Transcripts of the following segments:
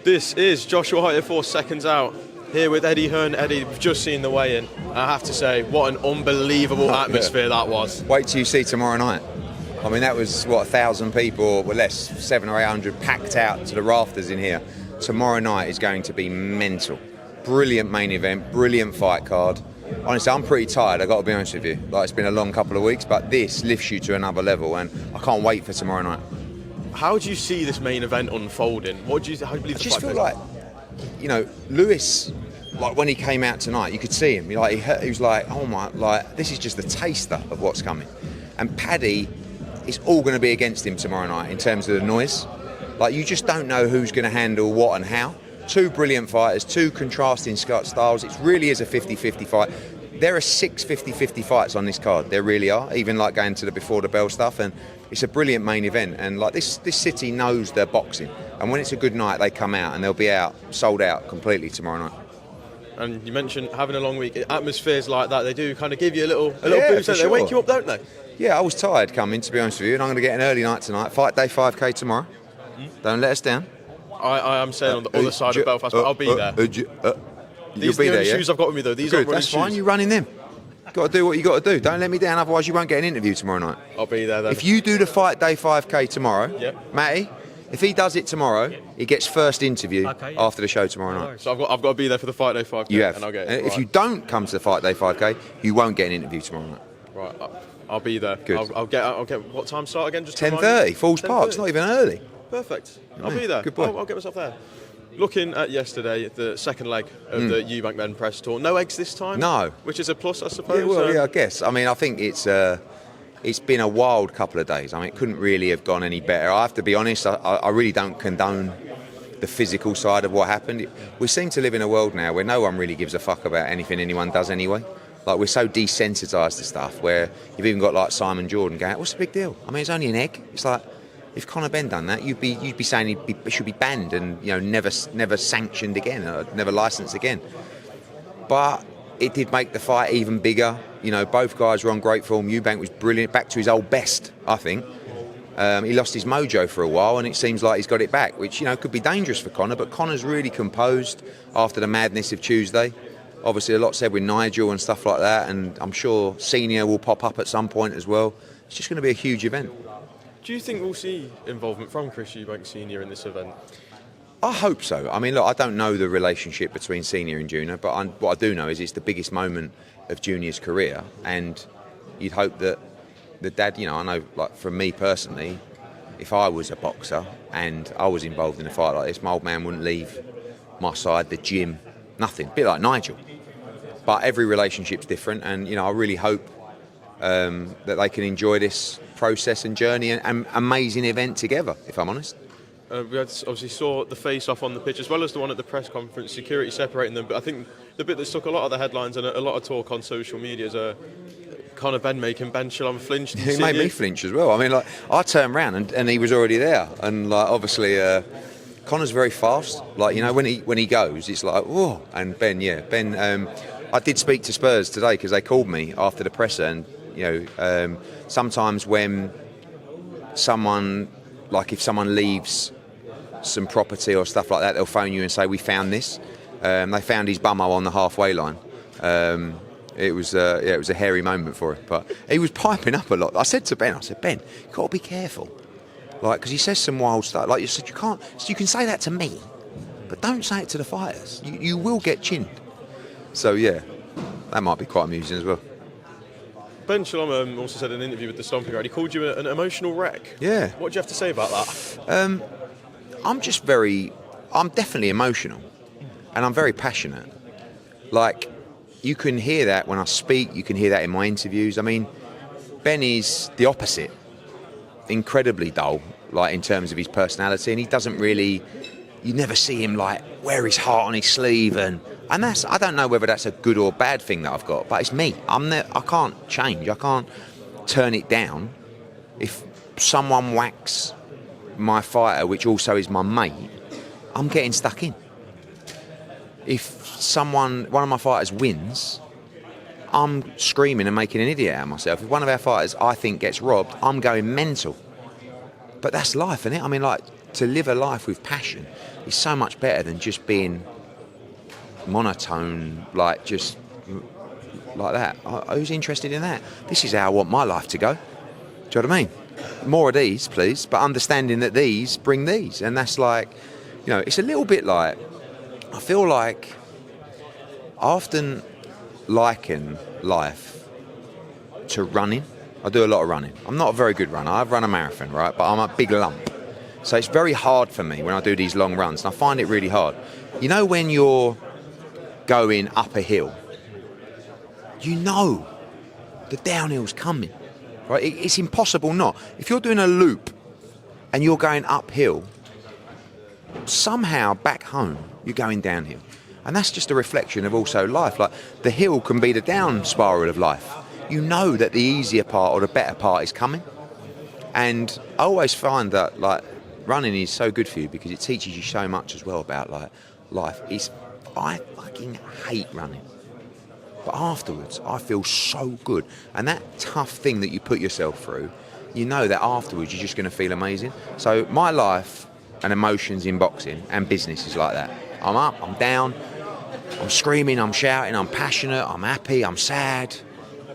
This is Joshua Hart here for Seconds Out, here with Eddie Hearn. Eddie, we've just seen the weigh-in. I have to say, what an unbelievable atmosphere that was. Wait till you see tomorrow night. I mean, that was, 1,000 people, or less, 700 or 800 packed out to the rafters in here. Tomorrow night is going to be mental. Brilliant main event, brilliant fight card. Honestly, I'm pretty tired, I've got to be honest with you. It's been a long couple of weeks, but this lifts you to another level, and I can't wait for tomorrow night. How do you see this main event unfolding? How do you believe the fight? I just feel like, Lewis, when he came out tonight, you could see him. He was like, oh my, this is just a taster of what's coming. And Paddy, it's all going to be against him tomorrow night in terms of the noise. You just don't know who's going to handle what and how. Two brilliant fighters, two contrasting styles. It really is a 50-50 fight. There are 6 50-50 fights on this card. There really are, even going to the before the bell stuff. And it's a brilliant main event. And this city knows their boxing. And when it's a good night, they come out and they'll be sold out completely tomorrow night. And you mentioned having a long week. Atmospheres like that, they do kind of give you a little boost. They wake you up, don't they? Yeah, I was tired coming, to be honest with you. And I'm going to get an early night tonight. Fight day 5K tomorrow. Don't let us down. I am saying on the other side of Belfast, but I'll be there. You'll be there, yeah? Shoes I've got with me, though. These are that's fine. You run in them. Got to do what you got to do. Don't let me down, otherwise you won't get an interview tomorrow night. I'll be there then. If you do the fight day 5K tomorrow, Matty, if he does it tomorrow, he gets first interview after the show tomorrow night. So I've got to be there for the fight day 5K. You have. And I'll get it. If you don't come to the fight day 5K, you won't get an interview tomorrow night. Right. I'll be there. Good. I'll get. What time start again? Just 10:30. Falls Park. It's not even early. Perfect. I'll be there. Good boy. I'll get myself there. Looking at yesterday, the second leg of the Eubank Ben press tour. No eggs this time? No. Which is a plus, I suppose? Yeah, I guess. I mean, I think it's been a wild couple of days. I mean, it couldn't really have gone any better. I have to be honest, I really don't condone the physical side of what happened. We seem to live in a world now where no one really gives a fuck about anything anyone does anyway. We're so desensitised to stuff where you've even got Simon Jordan going, what's the big deal? I mean, it's only an egg. It's if Conor Benn done that, you'd be saying he should be banned and never sanctioned again, or never licensed again. But it did make the fight even bigger. Both guys were on great form. Eubank was brilliant, back to his old best, I think. He lost his mojo for a while, and it seems like he's got it back, which could be dangerous for Conor. But Conor's really composed after the madness of Tuesday. Obviously, a lot said with Nigel and stuff like that, and I'm sure Senior will pop up at some point as well. It's just going to be a huge event. Do you think we'll see involvement from Chris Eubank Sr in this event? I hope so. I mean, look, I don't know the relationship between Senior and Junior, but what I do know is it's the biggest moment of Junior's career, and you'd hope that the dad, I know, for me personally, if I was a boxer and I was involved in a fight like this, my old man wouldn't leave my side, the gym, nothing. A bit like Nigel. But every relationship's different, and I really hope that they can enjoy this process and journey and amazing event together, if I'm honest. We obviously saw the face-off on the pitch as well as the one at the press conference, security separating them, but I think the bit that stuck a lot of the headlines and a lot of talk on social media is Conor Benn making Ben Shalom flinch. He made me flinch as well. I mean, I turned around and he was already there, and obviously Conor's very fast. When he goes, it's whoa. And Ben, I did speak to Spurs today because they called me after the presser, and sometimes when someone, if someone leaves some property or stuff like that, they'll phone you and say, we found this. They found his bummo on the halfway line. It was a hairy moment for him, but he was piping up a lot. I said to Ben, Ben, you've got to be careful, because he says some wild stuff. You said, you can say that to me, but don't say it to the fighters. You will get chinned. So yeah, that might be quite amusing as well. Ben Shalom also said in an interview with the Stomping Ground, he called you an emotional wreck. Yeah. What do you have to say about that? I'm definitely emotional, and I'm very passionate. You can hear that when I speak, you can hear that in my interviews. I mean, Ben is the opposite. Incredibly dull, in terms of his personality, and he doesn't really, you never see him wear his heart on his sleeve, and that's, I don't know whether that's a good or bad thing that I've got, but it's me. I can't change. I can't turn it down. If someone whacks my fighter, which also is my mate, I'm getting stuck in. If one of my fighters wins, I'm screaming and making an idiot out of myself. If one of our fighters, I think, gets robbed, I'm going mental. But that's life, isn't it? I mean, to live a life with passion is so much better than just being monotone, like just like that. Who's interested in that? This is how I want my life to go. Do you know what I mean? More of these, please, but understanding that these bring these. And that's like, you know, it's a little bit like, I feel like I often liken life to running. I do a lot of running. I'm not a very good runner. I've run a marathon, right? But I'm a big lump. So it's very hard for me when I do these long runs. And I find it really hard. You know when you're going up a hill, you know the downhill's coming, right? It's impossible not. If you're doing a loop and you're going uphill, somehow back home you're going downhill. And that's just a reflection of also life. Like the hill can be the down spiral of life. You know that the easier part or the better part is coming. And I always find that like running is so good for you because it teaches you so much as well about like life. I fucking hate running. But afterwards, I feel so good. And that tough thing that you put yourself through, you know that afterwards you're just going to feel amazing. So my life and emotions in boxing and business is like that. I'm up, I'm down, I'm screaming, I'm shouting, I'm passionate, I'm happy, I'm sad.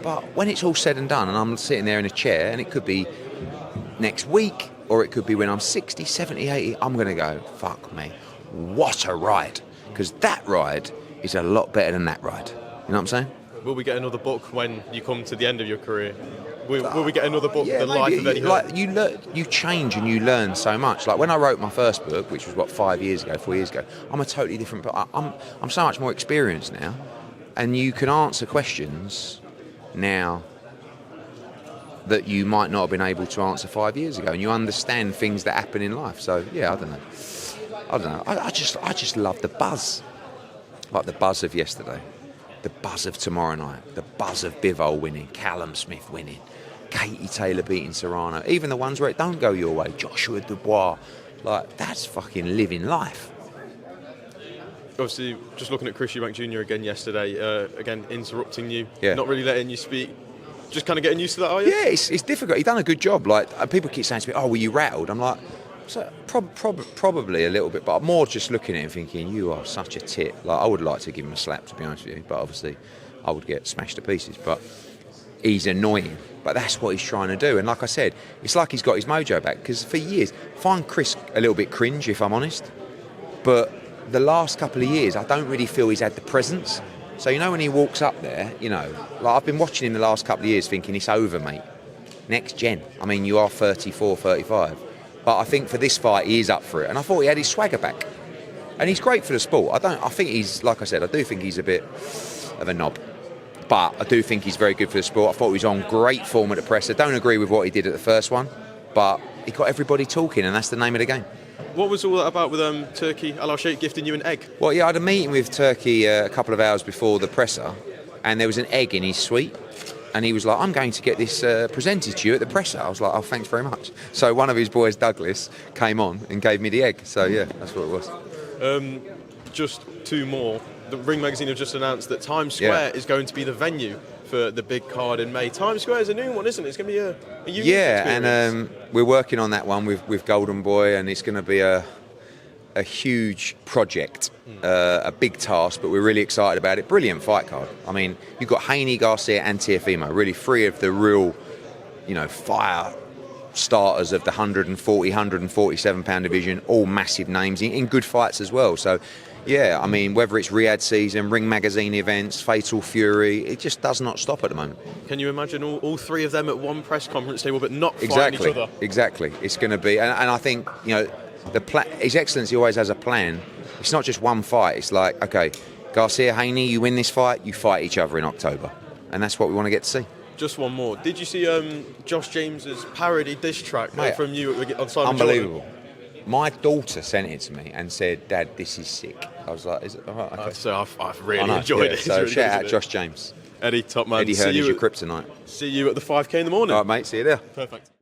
But when it's all said and done and I'm sitting there in a chair, and it could be next week or it could be when I'm 60, 70, 80, I'm going to go, fuck me, what a ride. Because that ride is a lot better than that ride. You know what I'm saying? Will we get another book when you come to the end of your career? Will we get another book, yeah, The Life of Eddie Hearn? Like you change and you learn so much. Like when I wrote my first book, which was 4 years ago, I'm a totally different. But I'm so much more experienced now, and you can answer questions now that you might not have been able to answer 5 years ago, and you understand things that happen in life. So yeah, I don't know. I just love the buzz, like the buzz of yesterday. The buzz of tomorrow night, the buzz of Bivol winning, Callum Smith winning, Katie Taylor beating Serrano, even the ones where it don't go your way, Joshua Dubois, like that's fucking living life. Obviously, just looking at Chris Eubank Jr. again yesterday, again interrupting you, Yeah. not really letting you speak, just kind of getting used to that, are you? Yeah, it's difficult. He done a good job. Like people keep saying to me, "Oh, were you rattled?" I'm like, so probably a little bit, but I'm more just looking at him thinking, you are such a tit. Like I would like to give him a slap, to be honest with you, but obviously I would get smashed to pieces. But he's annoying. But that's what he's trying to do. And like I said, it's like he's got his mojo back. Because for years, I find Chris a little bit cringe, if I'm honest. But the last couple of years, I don't really feel he's had the presence. So you know when he walks up there, you know, like I've been watching him the last couple of years thinking it's over, mate. Next gen. I mean, you are 34, 35. But I think for this fight, he is up for it. And I thought he had his swagger back. And he's great for the sport. I think he's, like I said, I do think he's a bit of a knob. But I do think he's very good for the sport. I thought he was on great form at the press. I don't agree with what he did at the first one. But he got everybody talking, and that's the name of the game. What was all that about with Turkey Al Sheikh gifting you an egg? Well, yeah, I had a meeting with Turkey a couple of hours before the presser. And there was an egg in his suite. And he was like, I'm going to get this presented to you at the presser. I was like, oh, thanks very much. So one of his boys, Douglas, came on and gave me the egg. So, yeah, that's what it was. Just two more. The Ring Magazine have just announced that Times Square is going to be the venue for the big card in May. Times Square is a new one, isn't it? It's going to be a unique experience. And we're working on that one with Golden Boy, and it's going to be a huge project, a big task, but we're really excited about it. Brilliant fight card. I mean, you've got Haney, Garcia and Teofimo, really three of the real, fire starters of the 140, 147 pound division, all massive names in good fights as well. So, yeah, I mean, whether it's Riyadh season, Ring Magazine events, Fatal Fury, it just does not stop at the moment. Can you imagine all three of them at one press conference table, but not fighting each other? Exactly. It's going to be, and I think, His Excellency always has a plan. It's not just one fight. It's like, okay, Garcia, Haney, you win this fight, you fight each other in October. And that's what we want to get to see. Just one more. Did you see Josh James's parody diss track from you on Simon Unbelievable. Jordan? My daughter sent it to me and said, Dad, this is sick. I was like, is it all right? Okay. So I've really enjoyed it. So really shout out Josh James. Eddie, top man. Eddie Hearn is your kryptonite. See you at the 5K in the morning. All right, mate, see you there. Perfect.